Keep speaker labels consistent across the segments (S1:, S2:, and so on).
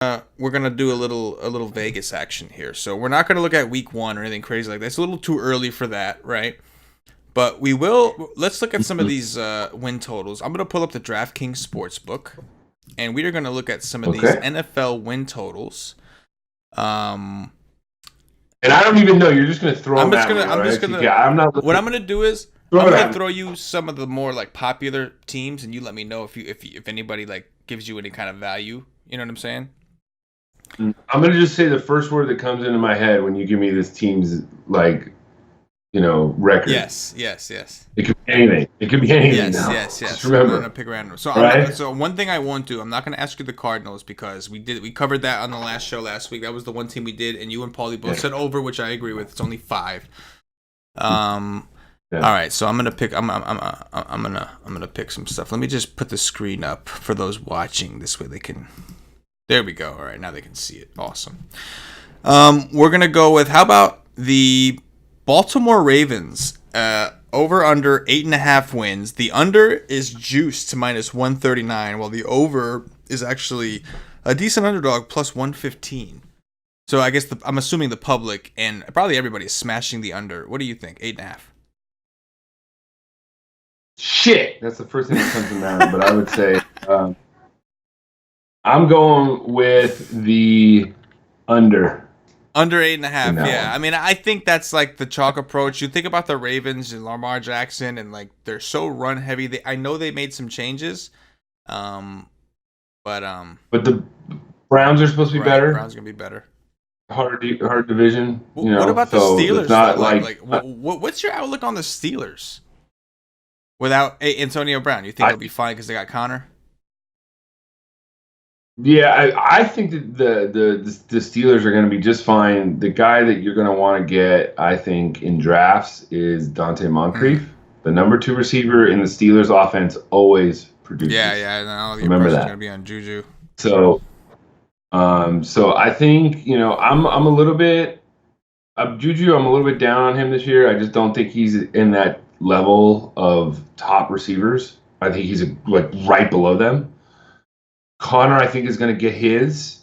S1: we're gonna do a little Vegas action here. So we're not gonna look at week one or anything crazy like that. It's a little too early for that, right? But we will. Let's look at some of
S2: Mhm.
S1: these win totals. I'm gonna pull up the DraftKings sportsbook, and we are gonna look at some of these
S2: Okay.
S1: NFL win totals. Um,
S2: And I don't even know. You're just gonna throw
S1: I'm
S2: them
S1: just
S2: at
S1: gonna.
S2: me,
S1: I'm just
S2: right?
S1: gonna.
S2: Yeah, I'm not
S1: What
S2: looking.
S1: I'm gonna do is
S2: Throw
S1: I'm
S2: it
S1: gonna
S2: at me.
S1: throw you some of the more like popular teams, and you let me know if anybody like gives you any kind of value. You know what I'm saying?
S2: I'm gonna just say the first word that comes into my head when you give me this team's record.
S1: Yes. Yes. Yes.
S2: It could be anything. It could be anything
S1: Yes,
S2: now.
S1: yes,
S2: Just
S1: yes. I'm gonna
S2: remember,
S1: pick random. So I'm not.
S2: right?
S1: So one thing I won't do. I'm not gonna ask you the Cardinals because we covered that on the last show last week. That was the one team we did, and you and Paulie both
S2: Yeah.
S1: said over, which I agree with. It's only 5. Um.
S2: Yeah.
S1: All right. So I'm gonna pick. I'm gonna pick some stuff. Let me just put the screen up for those watching. This way they can. There we go. All right. Now they can see it. Awesome. We're gonna go with how about the Baltimore Ravens? Over under 8.5 wins. The under is juiced to -139, while the over is actually a decent underdog plus 115. So I guess I'm assuming the public and probably everybody is smashing the under. What do you think? 8.5.
S2: Shit, that's the first thing that comes to mind. But I would say I'm going with the under
S1: Under 8.5.
S2: in that
S1: Yeah,
S2: one.
S1: I mean, I think that's like the chalk approach. You think about the Ravens and Lamar Jackson, and like they're so run heavy. I know they made some changes, um, but
S2: But the Browns are supposed to be
S1: right,
S2: better.
S1: Browns gonna be better.
S2: Hard division,
S1: What about the
S2: So it's
S1: Steelers though?
S2: not
S1: Like,
S2: like
S1: what's your outlook on the Steelers without Antonio Brown? You think
S2: I.
S1: they'll be fine because they got Connor?
S2: Yeah, I think that the Steelers are going to be just fine. The guy that you're going to want to get, I think, in drafts is Dante
S1: Mm.
S2: Moncrief, the number 2 receiver in the Steelers offense, always
S1: Yeah,
S2: produces.
S1: yeah. And all the
S2: Remember
S1: impression's gonna
S2: that.
S1: be on Juju.
S2: So, so I think I'm a little bit Juju. I'm a little bit down on him this year. I just don't think he's in that level of top receivers. I think he's like right below them. Connor, I think, is going to get his.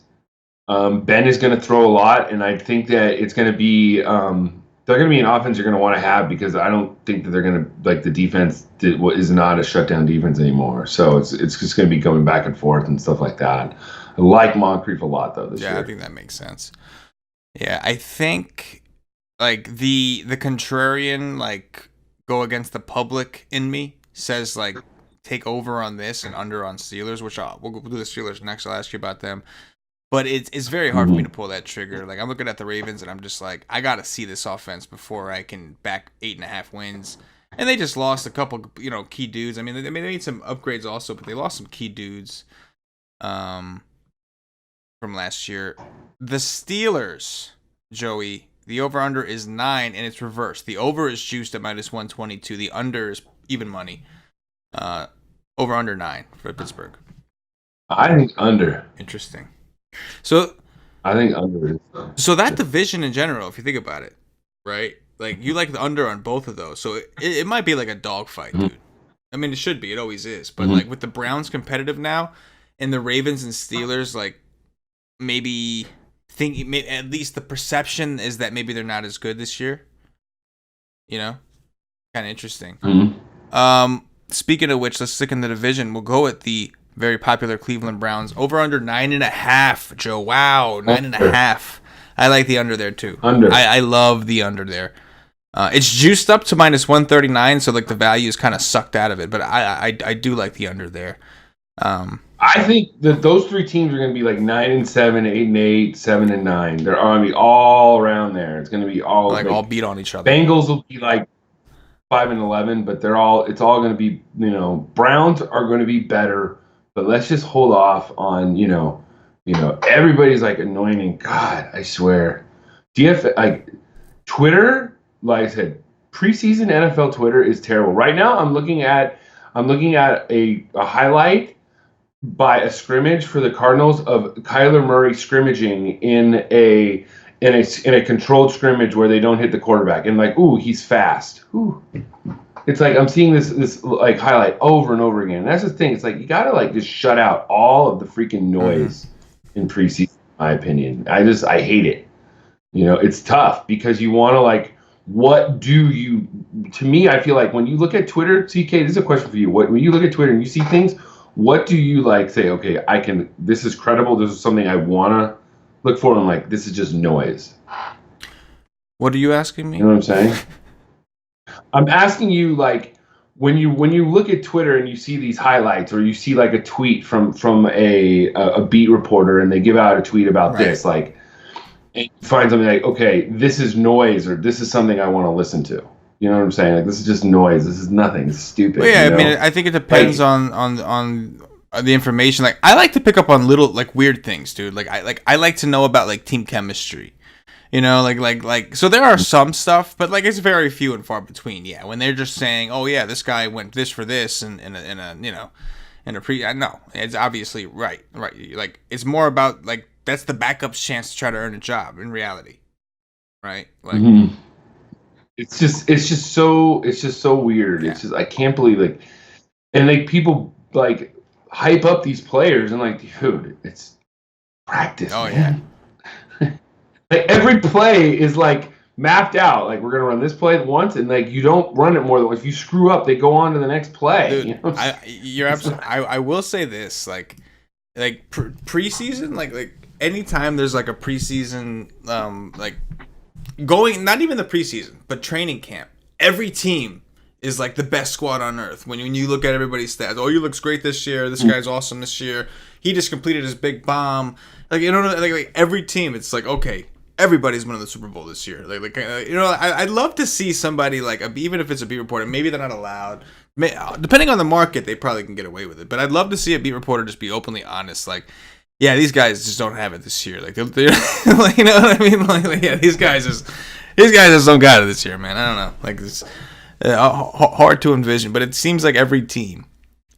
S2: Ben is going to throw a lot, and I think that it's going to be they're going to be an offense you're going to want to have because I don't think that they're going to like the defense is not a shutdown defense anymore. So it's just going to be going back and forth and stuff like that. I like Moncrief a lot though this
S1: Yeah, I
S2: year.
S1: think that makes sense. Yeah, I think like the contrarian like go against the public in me says like take over on this and under on Steelers, which we'll do the Steelers next. I'll ask you about them. But it's very hard for me
S2: Mm-hmm.
S1: to pull that trigger. Like I'm looking at the Ravens and I'm just like I gotta see this offense before I can back 8.5 wins. And they just lost a couple, key dudes. I mean, they made some upgrades also, but they lost some key dudes um, from last year. The Steelers, Joey, the over under is 9, and it's reversed. The over is juiced at -122. The under is even money. Uh, over under 9 for Pittsburgh.
S2: I think under.
S1: Interesting. So
S2: I think under is.
S1: So that division in general, if you think about it, right? Like you like the under on both of those, so it might be like a dogfight,
S2: Mm-hmm.
S1: dude. I mean, it should be. It always is. But
S2: Mm-hmm.
S1: like with the Browns competitive now, and the Ravens and Steelers, like maybe at least the perception is that maybe they're not as good this year. You know, kind of interesting.
S2: Mm-hmm.
S1: Speaking of which, let's stick in the division. We'll go at the very popular Cleveland Browns over under 9.5. Joe, wow, 9.5. I like the under there too.
S2: Under.
S1: I love the under there. It's juiced up to -139, so like the value is kind of sucked out of it. But I do like the under there.
S2: I think that those 3 teams are going to be like 9-7, 8-8, 7-9. They're going to be all around there. It's going to be all
S1: like all
S2: like
S1: beat on each other.
S2: Bengals will be like 5-11, but it's all going to be Browns are going to be better. But let's just hold off on everybody's like anointing. God, I swear, like Twitter, like I said, preseason NFL Twitter is terrible. Right now, I'm looking at a highlight by a scrimmage for the Cardinals of Kyler Murray scrimmaging in a controlled scrimmage where they don't hit the quarterback and like, ooh, he's fast. Ooh. It's like I'm seeing this like highlight over and over again. And that's the thing. It's like you gotta like just shut out all of the freaking noise in preseason, in my opinion. I hate it. It's tough because you want to what do you? To me, I feel like when you look at Twitter, CK, this is a question for you. When you look at Twitter and you see things, what do you say? Okay, I can. This is credible. This is something I want to look for. And this is just noise.
S1: What are you asking me?
S2: You know what I'm saying? I'm asking you when you look at Twitter and you see these highlights, or you see a tweet from a beat reporter, and they give out a tweet about this, and you find something okay, this is noise, or this is something I want to listen to. You know what I'm saying? This is just noise. This is nothing. It's stupid.
S1: Well, yeah, I mean, I think it depends on the information. I like to pick up on little weird things, dude. I like to know about team chemistry. So there are some stuff, but it's very few and far between. Yeah, when they're just saying, "Oh yeah, this guy went this for this," and in a pre, no, it's obviously right. It's more about that's the backup's chance to try to earn a job in reality, right?
S2: It's just so weird. Yeah. It's just I can't believe and people hype up these players and dude, it's practice. Oh man. Yeah. Every play is mapped out. We're gonna run this play once, and you don't run it more than once. If you screw up, they go on to the next play.
S1: Dude, you're absolutely. I will say this, preseason, anytime there's a preseason, going, not even the preseason, but training camp. Every team is the best squad on earth. When you look at everybody's stats, oh, he looks great this year. This guy's awesome this year. He just completed his big bomb. Every team, it's okay. Everybody's winning the Super Bowl this year. I'd love to see somebody even if it's a beat reporter, maybe they're not allowed. Depending on the market, they probably can get away with it. But I'd love to see a beat reporter just be openly honest. Yeah, these guys just don't have it this year. They're you know what I mean? Yeah, these guys just don't got it this year, man. I don't know. It's hard to envision, but it seems like every team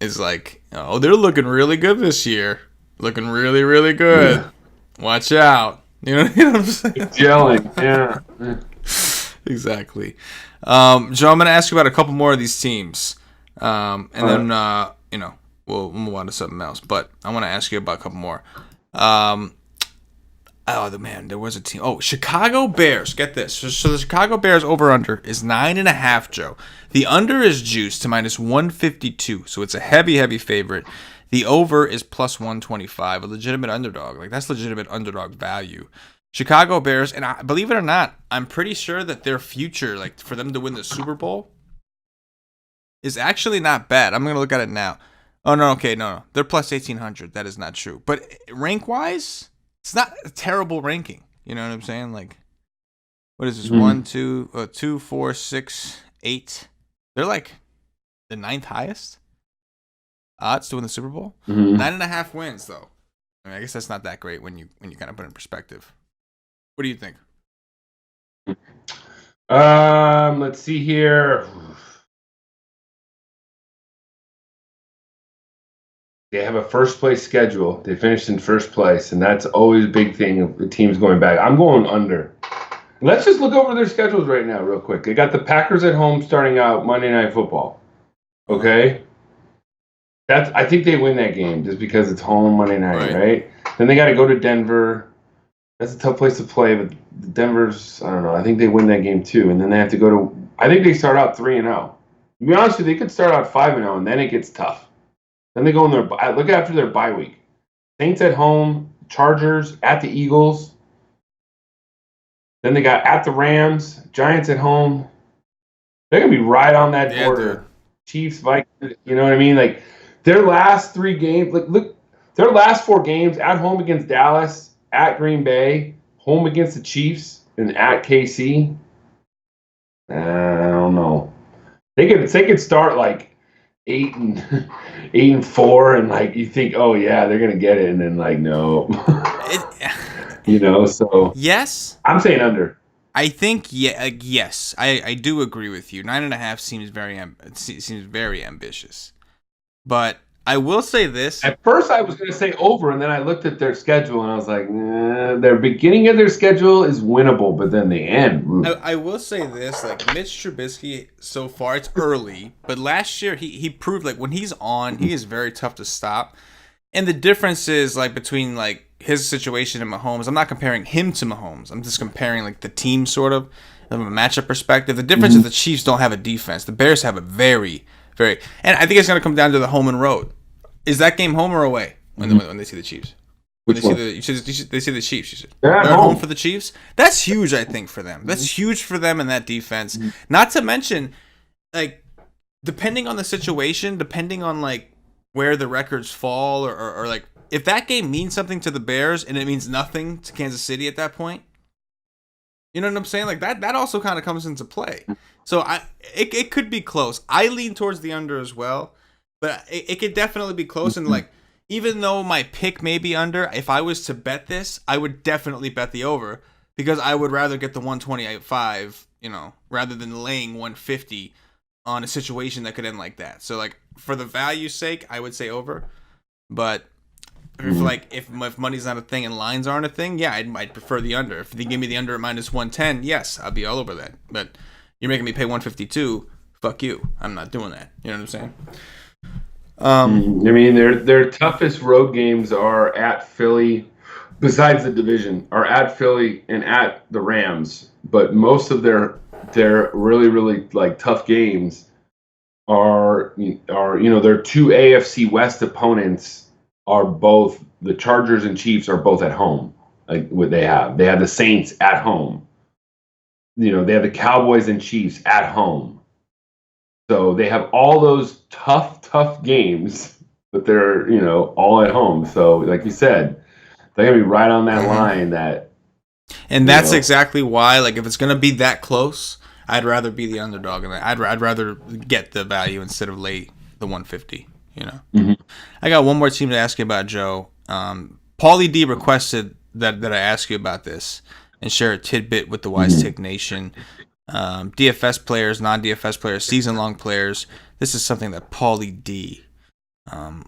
S1: is oh, they're looking really good this year. Looking really, really good. Yeah. Watch out. You know what I'm saying?
S2: Gelling, yeah.
S1: Exactly. Joe, I'm going to ask you about a couple more of these teams. Then, we'll move on to something else. But I want to ask you about a couple more. There was a team. Oh, Chicago Bears. Get this. So the Chicago Bears over-under is 9.5, Joe. The under is juiced to minus 152. So it's a heavy, heavy favorite. The over is plus 125, a legitimate underdog. That's legitimate underdog value. Chicago Bears, and believe it or not, I'm pretty sure that their future, for them to win the Super Bowl, is actually not bad. I'm going to look at it now. Oh, no, okay, no. They're plus 1,800. That is not true. But rank-wise, it's not a terrible ranking. You know what I'm saying? What is this? 1, 2, 4, 6, 8. They're the 9th highest odds to win the Super Bowl. 9.5 wins, though. I guess that's not that great when you kind of put it in perspective. What do you think?
S2: Let's see here. They have a first place schedule. They finished in first place, and that's always a big thing of the teams going back. I'm going under. Let's just look over their schedules right now real quick. They got the Packers at home starting out Monday Night Football. Okay? I think they win that game just because it's home Monday night, right? Then they got to go to Denver. That's a tough place to play, but Denver's, I don't know. I think they win that game too. And then they have to go to, I think they start out 3-0. To be honest with you, they could start out 5-0, and then it gets tough. Then they go in look after their bye week. Saints at home, Chargers at the Eagles. Then they got at the Rams, Giants at home. They're going to be right on that border. Dude. Chiefs, Vikings, you know what I mean? Their last 3 games, look, their last 4 games at home against Dallas, at Green Bay, home against the Chiefs, and at KC. I don't know. They could start 8-4, and you think, oh yeah, they're gonna get it, and then no. So
S1: yes,
S2: I'm saying under.
S1: I think yes, I do agree with you. 9.5 seems very ambitious. But I will say this.
S2: At first, I was going to say over, and then I looked at their schedule, and I was like, their beginning of their schedule is winnable, but then the end.
S1: I will say this. Mitch Trubisky, so far, it's early, but last year, he proved, when he's on, he is very tough to stop. And the difference is, between, his situation in Mahomes. I'm not comparing him to Mahomes. I'm just comparing like the team sort of from a matchup perspective. The difference is the Chiefs don't have a defense. The Bears have a very, very, and I think it's going to come down to the home and road. Is that game home or away when they see the Chiefs? When they see the Chiefs. You said.
S2: They're at
S1: home
S2: home
S1: for the Chiefs. That's huge, I think, for them. That's huge for them and that defense. Not to mention, like, depending on the situation, depending on like where the records fall, or like if that game means something to the Bears and it means nothing to Kansas City at that point, you know what I'm saying? Like that also kind of comes into play. So it could be close. I lean towards the under as well, but it could definitely be close. And like, even though my pick may be under, if I was to bet this, I would definitely bet the over because I would rather get the 125, rather than laying 150 on a situation that could end like that. So like for the value's sake, I would say over. But if money's not a thing and lines aren't a thing, yeah, I'd prefer the under. If they give me the under at minus 110, yes, I'll be all over that. But you're making me pay 152. Fuck you. I'm not doing that. You know what I'm saying?
S2: I mean, their toughest road games are at Philly, besides the division, are at Philly and at the Rams. But most of their really, really like tough games are their two AFC West opponents are both the Chargers and Chiefs are both at home. Like what they have the Saints at home. They have the Cowboys and Chiefs at home. So they have all those tough games, but they're, all at home. So like you said, they're going to be right on that line that.
S1: And that's exactly why, like, if it's going to be that close, I'd rather be the underdog. And I'd rather get the value instead of lay the 150, I got one more team to ask you about, Joe. Paulie D requested that I ask you about this and share a tidbit with the Wise Take Nation. DFS players, non-DFS players, season-long players. This is something that Paulie D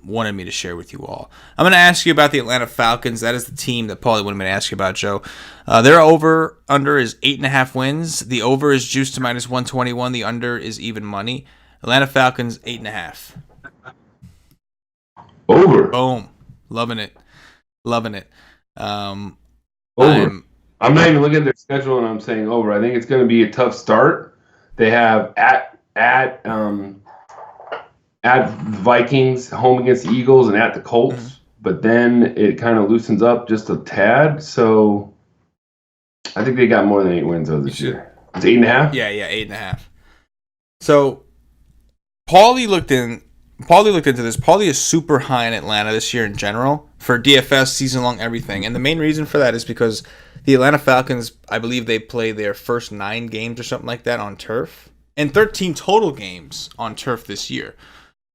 S1: wanted me to share with you all. I'm going to ask you about the Atlanta Falcons. That is the team that Paulie wanted me to ask you about, Joe. Their over-under is 8.5 wins. The over is juiced to minus 121. The under is even money. Atlanta Falcons, 8.5.
S2: Over.
S1: Boom. Loving it.
S2: Over. I'm not even looking at their schedule and I'm saying over. I think it's going to be a tough start. They have at Vikings, home against the Eagles, and at the Colts. But then it kind of loosens up just a tad. So I think they got more than 8 wins this year. It's 8.5?
S1: Yeah, 8.5. So Paulie looked into this. Paulie is super high in Atlanta this year in general for DFS, season-long, everything. And the main reason for that is because the Atlanta Falcons, I believe they play their first 9 games or something like that on turf, and 13 total games on turf this year,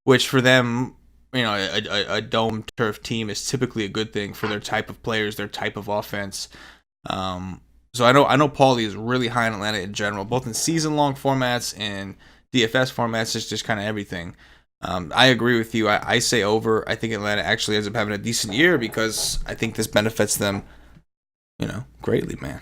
S1: which for them, a dome turf team is typically a good thing for their type of players, their type of offense. So I know Paulie is really high in Atlanta in general, both in season-long formats and DFS formats, just kind of everything. I agree with you. I say over. I think Atlanta actually ends up having a decent year because I think this benefits them, greatly, man.